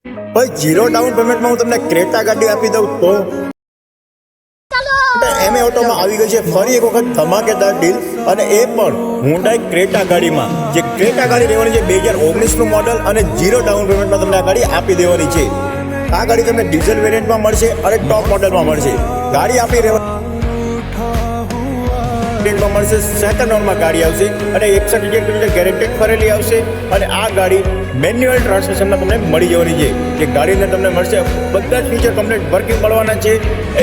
ભાઈ 0 ડાઉન પેમેન્ટમાં હું તમને ક્રેટા ગાડી આપી દઉં તો એમએ ઓટોમાં આવી ગઈ છે ફરી એક વખત ધમાકેદાર ડીલ, અને એ પણ હુન્ડાઈ ક્રેટા ગાડીમાં. જે ક્રેટા ગાડી રહેવાની છે 2019નું મોડલ, અને 0 ડાઉન પેમેન્ટમાં તમને આ ગાડી આપી દેવાની છે. આ ગાડી તમને ડીઝલ વેરિયન્ટમાં મળશે અને ટોપ મોડલમાં મળશે. ગાડી આપી રહેવાની મળશે. સેકન્ડ ઓનમાં ગાડી આવશે અને 61,000 કિલોમીટર ગેરેન્ટેડ ફરેલી આવશે. અને આ ગાડી મેન્યુઅલ ટ્રાન્સમિશનમાં તમને મળી જવાની છે. જે ગાડીને તમને મળશે બધા જ ફીચર કમ્પ્લીટ વર્કિંગ મળવાના છે.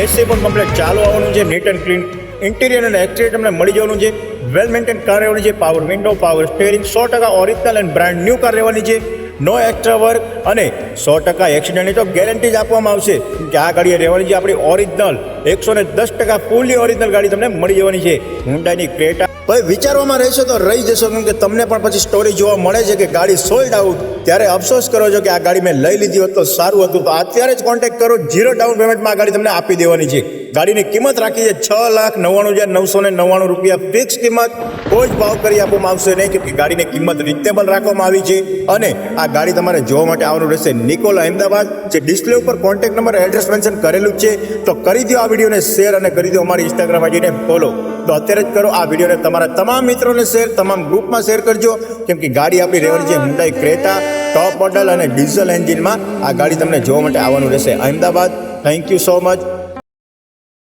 એસી પણ કમ્પ્લીટ ચાલુ આવવાનું છે. નીટ એન્ડ ક્લીન ઇન્ટિરિયર અને એક્સટિરિયર તમને મળી જવાનું છે. વેલ મેન્ટેન કાર રહેવાની છે. Power window, power steering, 100% original and brand new car રહેવાની છે. નો એક્સ્ટ્રા વર્ક અને 100% એક્સિડન્ટની તો ગેરંટી જ આપવામાં આવશે કે આ ગાડી રહેવાની છે આપણી ઓરિજિનલ 110% ફૂલી ઓરિજિનલ ગાડી તમને મળી જવાની છે. હુન્ડાઈની ક્રેટા ભાઈ વિચારવામાં રહેશો તો રહી જશો, કેમ કે તમને પણ પછી સ્ટોરી જોવા મળે છે કે ગાડી સોલ્ડ આઉટ. ત્યારે અફસોસ કરો છો કે આ ગાડી મેં લઈ લીધી હોત તો સારું હતું. તો અત્યારે જ કોન્ટેક્ટ કરો. 0 ડાઉન પેમેન્ટમાં આ ગાડી તમને આપી દેવાની છે. ગાડીની કિંમત રાખી છે 6,99,999 રૂપિયા ફિક્સ કિંમત. કોઈ જ ભાવ કરી આપવામાં આવશે નહીં, કે ગાડીની કિંમત રિઝનેબલ રાખવામાં આવી છે. અને આ ગાડી તમારે જોવા માટે આવવાનું રહેશે નિકોલ અમદાવાદ. જે ડિસ્પ્લે ઉપર કોન્ટેક્ટ નંબર, એડ્રેસ મેન્શન કરેલું જ છે. તો કરી દો આ વિડીયોને શેર અને કરી દો અમારી ઇન્સ્ટાગ્રામ આઈડીને ફોલો. તો અત્યારે જ કરો આ વિડીયોને તમારા તમામ મિત્રોને શેર, તમામ ગ્રુપમાં શેર કરજો, કેમ કે ગાડી આપણી રહેવાની છે હુન્ડાઈ ક્રેટા ટોપ મોડલ અને ડીઝલ એન્જિનમાં. આ ગાડી તમને જોવા માટે આવવાનું રહેશે Ahmedabad. Thank you so much.